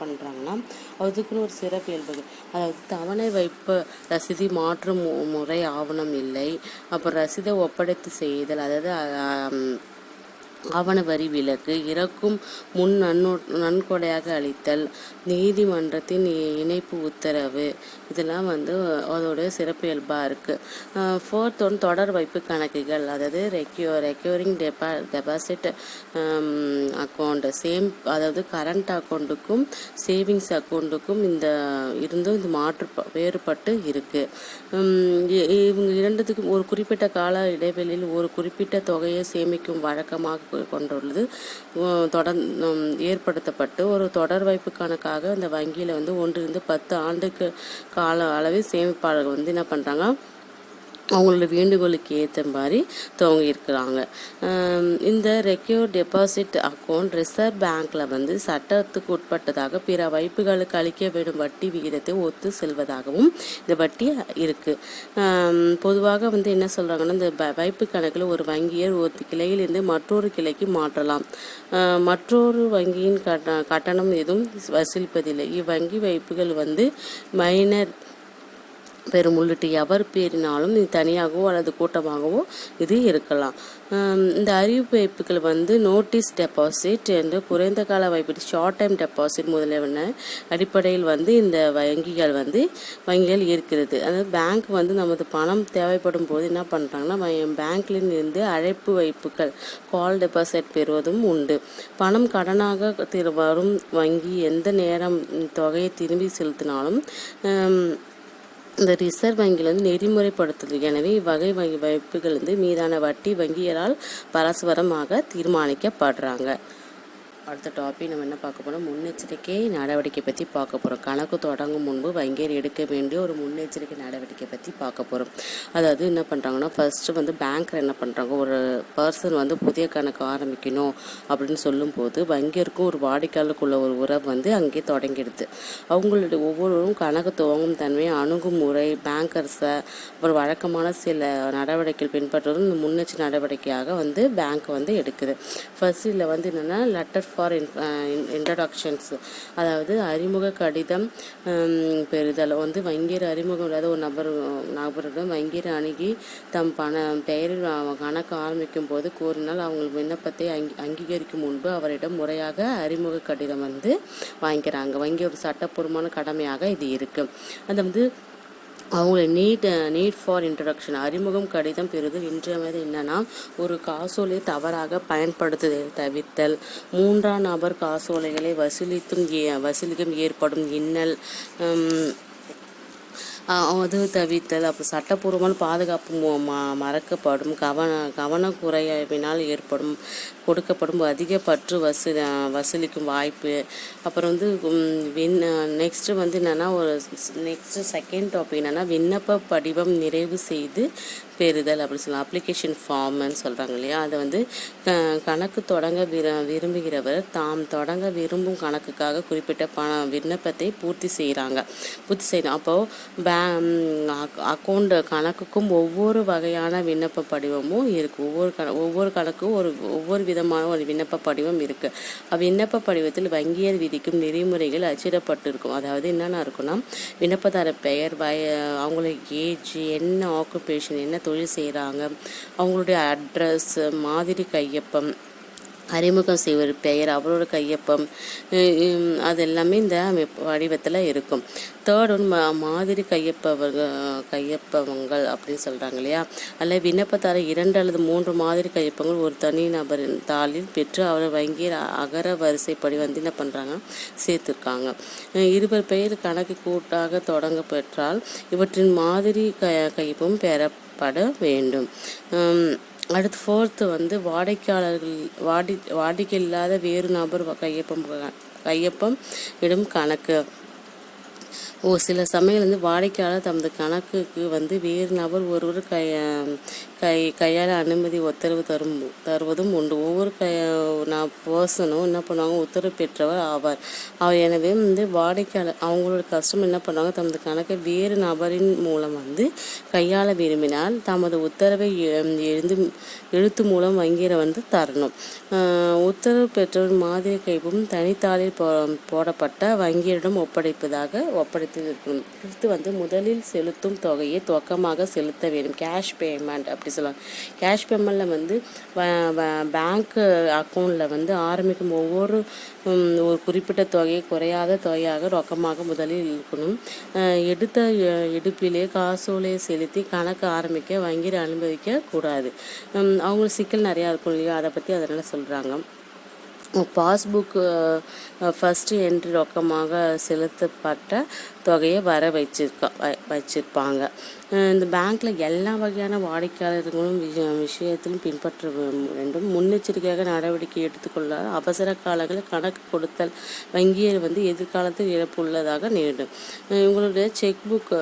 பண்ணுறாங்கன்னா அதுக்குன்னு ஒரு சிறப்பியல்புகள், அதாவது தவணை வைப்பு ரசீது மாற்றும் முறை ஆவணம் இல்லை. அப்புறம் ரசீதை ஒப்படைத்து செய்தல், அதாவது ஆவண வரி விலக்கு, இறக்கும் முன் நன்கொடையாக அளித்தல், நீதிமன்றத்தின் இணைப்பு உத்தரவு, இதெல்லாம் அதோட சிறப்பியல்பாக இருக்குது. ஃபோர்த் தொடர் வைப்பு கணக்குகள், அதாவது ரெக்யூரிங் டெபாசிட் அக்கௌண்ட், அதாவது கரண்ட் அக்கௌண்ட்டுக்கும் சேவிங்ஸ் அக்கௌண்ட்டுக்கும் இந்த வேறுபட்டு இருக்குது. இவங்க இரண்டுத்துக்கும் ஒரு குறிப்பிட்ட கால இடைவெளியில் ஒரு குறிப்பிட்ட தொகையை சேமிக்கும் வழக்கமாக கொண்டுள்ளது ஏற்படுத்தப்பட்டு ஒரு தொடர் வைப்பு கணக்காக இந்த வங்கியில் 1 to 10 ஆண்டுக்கு கால அளவில் சேமிப்பாளர்கள் என்ன பண்ணுறாங்க, அவங்களோட வேண்டுகோளுக்கு ஏற்ற மாதிரி துவங்கியிருக்கிறாங்க. இந்த ரெக்யூர் டெபாசிட் அக்கௌண்ட் ரிசர்வ் பேங்க்கில் சட்டத்துக்கு உட்பட்டதாக பிற வைப்புகளுக்கு அளிக்க வேண்டும் வட்டி விகிதத்தை ஒத்து செல்வதாகவும் இந்த வட்டி இருக்குது. பொதுவாக என்ன சொல்கிறாங்கன்னா, இந்த வைப்பு கணக்கில் ஒரு வங்கியர் ஒரு கிளையிலிருந்து மற்றொரு கிளைக்கு மாற்றலாம். மற்றொரு வங்கியின் கட்டணம் எதுவும் வசூலிப்பதில்லை. இவ்வங்கி வைப்புகள் மைனர் பெரும் உள்ளிட்டு எவர் பேரினாலும் இது தனியாகவோ அல்லது கூட்டமாகவோ இது இருக்கலாம். இந்த அறிவிப்பு வைப்புகள் நோட்டீஸ் டெபாசிட் என்று குறைந்த கால வைப்பு, ஷார்ட் டைம் டெபாசிட் முதலியன அடிப்படையில் இந்த வங்கிகள் இருக்கிறது. அதாவது பேங்க் நமது பணம் தேவைப்படும் போது என்ன பண்ணுறாங்கன்னா, பேங்க்லிருந்து அழைப்பு வைப்புகள் கால் டெபாசிட் பெறுவதும் உண்டு. பணம் கடனாக வரும் வங்கி எந்த நேரம் தொகையை திரும்பி செலுத்தினாலும் இந்த ரிசர்வ் வங்கியில் நெறிமுறைப்படுத்துது. எனவே இவ்வகை வைப்புகள் மீதான வட்டி வங்கியரால் பரஸ்பரமாக தீர்மானிக்கப்படுறாங்க. அடுத்த டாபிக் நம்ம என்ன பார்க்க போகிறோம், முன்னெச்சரிக்கை நடவடிக்கை பற்றி பார்க்க போகிறோம். கணக்கு தொடங்கும் முன்பு வங்கியர் எடுக்க வேண்டிய ஒரு முன்னெச்சரிக்கை நடவடிக்கை பற்றி பார்க்க போகிறோம். அதாவது என்ன பண்ணுறாங்கன்னா, ஃபஸ்ட்டு பேங்க்கில் என்ன பண்ணுறாங்க, ஒரு பர்சன் புதிய கணக்கு ஆரம்பிக்கணும் அப்படின்னு சொல்லும்போது வங்கியருக்கும் ஒரு வாடிக்கையாளருக்குள்ள ஒரு உறவு அங்கே தொடங்கிடுது. அவங்களுடைய ஒவ்வொருவரும் கணக்கு துவங்கும் தன்மை, அணுகுமுறை, பேங்கர்ஸை ஒரு வழக்கமான சில நடவடிக்கைகள் பின்பற்றுவதும் இந்த முன்னெச்சரிக்கை நடவடிக்கையாக பேங்க் எடுக்குது. ஃபர்ஸ்ட் இதில் என்னென்னா லெட்டர் ஃபார் இன்ட்ரடக்ஷன்ஸ், அதாவது அறிமுக கடிதம் பெறுதல். வங்கியர் அறிமுகம் இல்லாத ஒரு நபரிடம் வங்கியர் அணுகி தம் பெயரில் கணக்கு ஆரம்பிக்கும் போது கோரினால் அவங்க விண்ணப்பத்தை அங்கீகரிக்கும் முன்பு அவரிடம் முறையாக அறிமுக கடிதம் வாங்கிக்கிறாங்க. வங்கி ஒரு சட்டப்பூர்வமான கடமையாக இது இருக்குது. அது அவங்கள நீட் ஃபார் இன்ட்ரடக்ஷன், அறிமுகம் கடிதம் பெறுதல் இன்றியமையாதது. என்னன்னா, ஒரு காசோலை தவறாக பயன்படுத்துதலை தவிர்த்தல், 3ஆம் நபர் காசோலைகளை வசூலிக்கும் ஏற்படும் இன்னல் அது தவிர்த்தல். அப்புறம் சட்டப்பூர்வமான பாதுகாப்பு மறக்கப்படும், கவனக்குறைவினால் கொடுக்கப்படும் அதிக பற்று வசூலிக்கும் வாய்ப்பு. அப்புறம் நெக்ஸ்ட்டு என்னென்னா, செகண்ட் டாபிக் என்னென்னா விண்ணப்ப படிவம் நிறைவு செய்து பெறுதல் அப்படி சொல்லலாம். அப்ளிகேஷன் ஃபார்ம்னு சொல்கிறாங்க இல்லையா, அதை கணக்கு தொடங்க விரும்புகிறவர் தாம் தொடங்க விரும்பும் கணக்குக்காக குறிப்பிட்ட விண்ணப்பத்தை பூர்த்தி செய்யணும். அப்போது அக்கௌண்ட் கணக்குக்கும் ஒவ்வொரு வகையான விண்ணப்ப படிவமும் இருக்குது. ஒவ்வொரு கணக்கும் ஒவ்வொரு விதமான ஒரு விண்ணப்ப படிவம் இருக்குது. விண்ணப்ப படிவத்தில் வங்கியர் விதிக்கும் நெறிமுறைகள் அச்சிடப்பட்டிருக்கும். அதாவது என்னென்ன இருக்குன்னா, விண்ணப்பதார பெயர், அவங்களுடைய ஏஜ், என்ன ஆக்குபேஷன், என்ன தொழில் செய்கிறாங்க, அவங்களுடைய அட்ரஸ், மாதிரி கையொப்பம், அறிமுகம் செய்வர் பெயர், அவரோட கையொப்பம், அது எல்லாமே இந்த வடிவத்தில் இருக்கும். தேர்ட் மாதிரி கையொப்பங்கள் அப்படின்னு சொல்கிறாங்க இல்லையா, அதில் விண்ணப்பத்தார 2 அல்லது 3 மாதிரி கையொப்பங்கள் ஒரு தனி நபரின் தாளில் பெற்று அவர் வங்கியில் அகர வரிசைப்படி என்ன பண்ணுறாங்க சேர்த்துருக்காங்க. 20 பேர் கணக்கு கூட்டாக தொடங்க பெற்றால் இவற்றின் மாதிரி கையொப்பம் பெறப்பட வேண்டும். அடுத்து ஃபோர்த்து வாடிக்கை இல்லாத வேறு நபர் கையொப்பம் இடும் கணக்கு. சில சமயம் வந்து வாடிக்கையாளர் தமது கணக்குக்கு வந்து வேறு நபர் ஒருவர் கையால் அனுமதி உத்தரவு தருவதும் உண்டு. ஒவ்வொரு பர்சனும் என்ன பண்ணுவாங்க, உத்தரவு பெற்றவர் ஆவார். எனவே வந்து வாடிக்கையாளர் அவங்களோட கஸ்டமர் என்ன பண்ணுவாங்க, தமது கணக்கை வேறு நபரின் மூலம் வந்து கையாள விரும்பினால் தமது உத்தரவை எழுத்து மூலம் வங்கியில் வந்து தரணும். உத்தரவு பெற்றவர் மாதிரி கைப்பும் தனித்தாளில் போடப்பட்ட வங்கியிடம் ஒப்படைத்து இருக்கணும். இது வந்து முதலில் செலுத்தும் தொகையை ரொக்கமாக செலுத்த வேண்டும். கேஷ் பேமெண்ட் அப்படி சொல்லலாம். கேஷ் பேமெண்ட்டில் வந்து பேங்க் அக்கௌண்ட்டில் வந்து ஆரம்பிக்கும் ஒவ்வொரு ஒரு குறிப்பிட்ட தொகையை குறையாத தொகையாக ரொக்கமாக முதலில் இருக்கணும். எடுப்பிலே காசோலை செலுத்தி கணக்கு ஆரம்பிக்க வங்கியில் அனுமதிக்க கூடாது. அவங்களுக்கு சிக்கல் நிறையா இருக்கும் இல்லையா, அதை பற்றி அதனால் சொல்கிறாங்க. பாஸ்புக்கு ஃபஸ்ட்டு என்ட்ரி ரொக்கமாக செலுத்தப்பட்ட தொகையை வச்சிருப்பாங்க. இந்த பேங்க்கில் எல்லா வகையான வாடிக்கையாளர்களும் விஷயத்திலும் பின்பற்ற வேண்டும். முன்னெச்சரிக்கையாக நடவடிக்கை எடுத்துக்கொள்ள அவசர காலங்களில் கணக்கு கொடுத்தல் வங்கியில் வந்து எதிர்காலத்தில் இழப்பு உள்ளதாக நேரிடும். இவங்களுடைய செக் புக்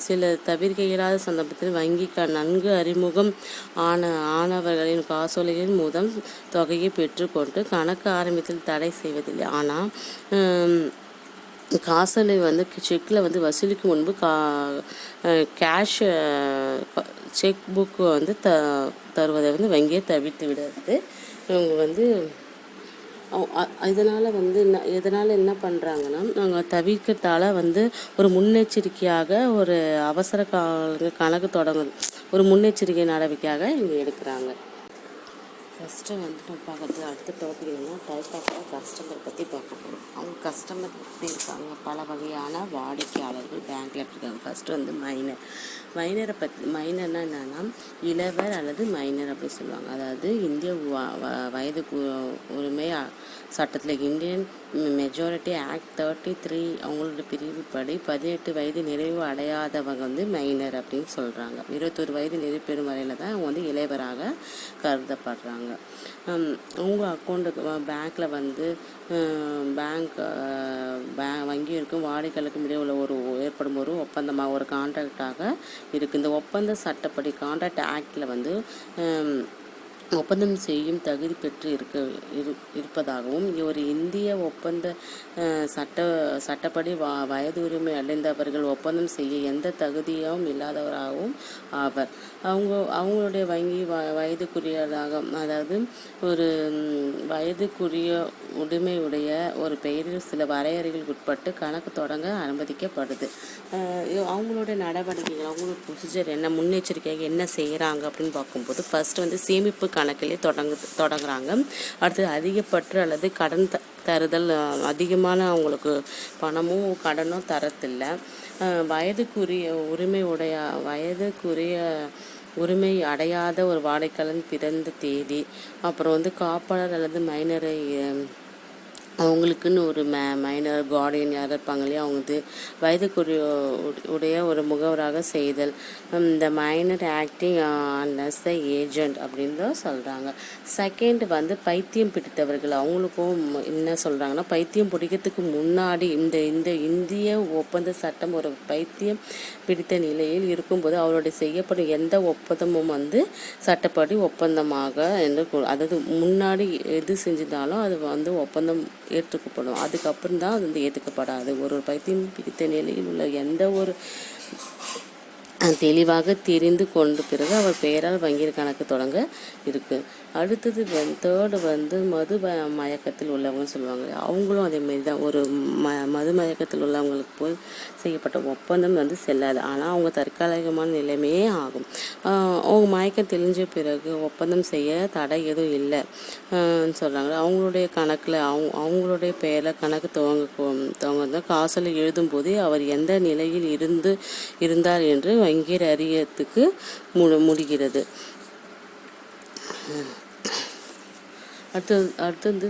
சில தவிர்க்க இயலாத சந்தர்ப்பத்தில் வங்கிக்கு நன்கு அறிமுகம் ஆனவர்களின் காசோலைகளின் மூலம் தொகையை பெற்றுக்கொண்டு கணக்கு ஆரம்பத்தில் தடை செய்வதில்லை. ஆனால் காசோலை வந்து செக்கில் வந்து வசூலிக்கும் முன்பு கேஷ் செக் புக்கு வந்து தருவதை வந்து வங்கியை தவிர்த்து விடுறது. இவங்க வந்து இதனால் என்ன பண்ணுறாங்கன்னா, அவங்க தவிர்க்கிறதால வந்து ஒரு முன்னெச்சரிக்கையாக ஒரு அவசர கணக்கு ஒரு முன்னெச்சரிக்கை நடவடிக்கையாக இங்கே எடுக்கிறாங்க. ஃபஸ்ட்டு வந்து நம்ம பார்க்குறது அடுத்த டாபிக் என்னன்னா, டைப் ஆஃப் கஸ்டமர் பற்றி பார்க்க போகிறோம். அவங்க கஸ்டமர் எப்படி இருக்காங்க, பல வகையான வாடிக்கையாளர்கள் பேங்க்கில் எப்படி இருக்காங்க. ஃபஸ்ட்டு வந்து மைனரை பற்றி. மைனர்னால் என்னென்னா இளவர் அல்லது மைனர் அப்படி சொல்லுவாங்க. அதாவது இந்திய வயது உரிமை சட்டத்தில் இந்தியன் மெஜாரிட்டி ஆக்ட் 33 அவங்களோட பிரிவுப்படி 18 வயது நிறைவு அடையாதவங்க வந்து மைனர் அப்படின்னு சொல்கிறாங்க. 21 வயது நிறைவு பெறும் வரையில் தான் அவங்க வந்து இளையவராக கருதப்படுறாங்க. அவங்க அக்கௌண்ட்டுக்கு பேங்க்கில் வந்து வங்கி இருக்கும் வாடிக்கையாளருக்கும் இடையே உள்ள ஏற்படும் ஒரு ஒப்பந்தமாக ஒரு கான்ட்ராக்டாக இருக்குது. இந்த ஒப்பந்த சட்டப்படி கான்ட்ராக்ட் ஆக்டில் வந்து ஒப்பந்தம் செய்யும் தகுதி பெற்று இருப்பதாகவும் ஒரு இந்திய ஒப்பந்த சட்டப்படி வயது உரிமை அடைந்தவர்கள் ஒப்பந்தம் செய்ய எந்த தகுதியும் இல்லாதவராகவும் ஆவர். அவங்களுடைய வங்கி வயதுக்குரியதாக, அதாவது ஒரு வயதுக்குரிய உரிமையுடைய ஒரு பெயரில் சில வரையறைகளுக்கு உட்பட்டு கணக்கு தொடங்க அனுமதிக்கப்படுது. அவங்களுடைய நடவடிக்கைகள், அவங்களோட ப்ரொசீஜர் என்ன, முன்னெச்சரிக்கையாக என்ன செய்கிறாங்க அப்படின்னு பார்க்கும்போது, ஃபர்ஸ்ட் வந்து சேமிப்பு கணக்கிலே தொடங்குறாங்க. அடுத்து அதிகப்பற்று அல்லது கடன் தருதல். அதிகமான அவங்களுக்கு பணமும் கடனும் தரத்தில்லை. வயதுக்குரிய உரிமை அடையாத ஒரு வாடிக்கையாளர் பிறந்த தேதி, அப்புறம் வந்து காப்பாளர் அல்லது மைனரை அவங்களுக்குன்னு ஒரு மைனர் கார்டியன் யார் இருப்பாங்க இல்லையா, அவங்க வந்து வயதுக்குரிய ஒரு முகவராக செய்தல். இந்த மைனர் ஆக்டிங் அஸ் த ஏஜெண்ட் அப்படின்னு தான் சொல்கிறாங்க. செகண்ட் வந்து பைத்தியம் பிடித்தவர்கள். அவங்களுக்கும் என்ன சொல்கிறாங்கன்னா, பைத்தியம் பிடிக்கிறதுக்கு முன்னாடி இந்த இந்திய ஒப்பந்த சட்டம் ஒரு பைத்தியம் பிடித்த நிலையில் இருக்கும்போது அவருடைய செய்யப்படும் எந்த ஒப்பந்தமும் வந்து சட்டப்படி ஒப்பந்தமாக என்று, அதாவது முன்னாடி எது செஞ்சிருந்தாலும் அது வந்து ஒப்பந்தம் ஏற்றுக்கப்படும். அதுக்கப்புறம் தான் அது வந்து ஏற்றுக்கப்படாது. ஒரு பைத்தியம் பிடித்த நிலையில் உள்ள எந்த ஒரு தெளிவாக தெரிந்து கொண்டு பிறகு அவர் பெயரால் வங்கியில் கணக்கு தொடங்க இருக்குது. அடுத்தது தேர்டு வந்து மயக்கத்தில் உள்ளவங்கன்னு சொல்லுவாங்க. அவங்களும் அதேமாரி தான். ஒரு மது மயக்கத்தில் உள்ளவங்களுக்கு போய் செய்யப்பட்ட ஒப்பந்தம் வந்து செல்லாது. ஆனால் அவங்க தற்காலிகமான நிலைமையே ஆகும். அவங்க மயக்கம் தெளிஞ்ச பிறகு ஒப்பந்தம் செய்ய தடை எதுவும் இல்லை சொல்கிறாங்க. அவங்களுடைய கணக்கில் அவங்களுடைய பெயரில் கணக்கு துவங்க காசோலை எழுதும்போது அவர் எந்த நிலையில் இருந்தார் என்று வங்கியர் அறியத்துக்கு முடிகிறது. அடுத்து வந்து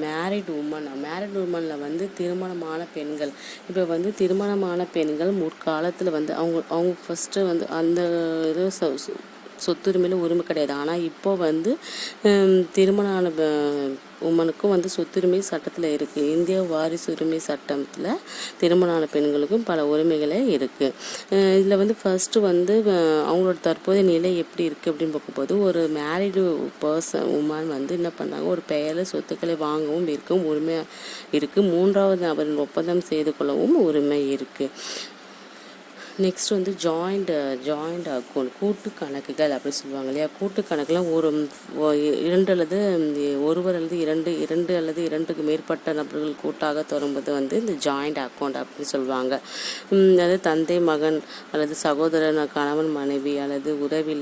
மேரிட் உமனில் வந்து திருமணமான பெண்கள். இப்போ வந்து திருமணமான பெண்கள் முற்காலத்தில் வந்து அவங்க ஃபஸ்ட்டு வந்து அந்த இது சொத்துரிமையில் உரிமை கிடையாது. ஆனால் இப்போ வந்து திருமணம் ஆன உமனுக்கும் வந்து சொத்துரிமை சட்டத்தில் இருக்குது. இந்திய வாரிசு உரிமை சட்டத்தில் திருமணம் ஆன பெண்களுக்கும் பல உரிமைகளே இருக்குது. இதில் வந்து ஃபர்ஸ்ட்டு வந்து அவங்களோட தற்போதைய நிலை எப்படி இருக்குது அப்படின்னு பார்க்கும்போது, ஒரு மேரிடு உமன் வந்து என்ன பண்ணாங்க, ஒரு பெயரில் சொத்துக்களை வாங்கவும் விற்கவும் உரிமை இருக்குது. மூன்றாவது நபரின் ஒப்பந்தம் செய்து கொள்ளவும் உரிமை இருக்குது. நெக்ஸ்ட் வந்து ஜாயிண்ட் அக்கௌண்ட், கூட்டு கணக்குகள் அப்படி சொல்லுவாங்க இல்லையா. கூட்டு கணக்குலாம் இரண்டு அல்லது ஒருவர் அல்லது இரண்டு அல்லது இரண்டுக்கு மேற்பட்ட நபர்கள் கூட்டாக தொடங்குவது வந்து இந்த ஜாயிண்ட் அக்கௌண்ட் அப்படின்னு சொல்லுவாங்க. அதாவது தந்தை மகன் அல்லது சகோதரன் கணவன் மனைவி அல்லது உறவில்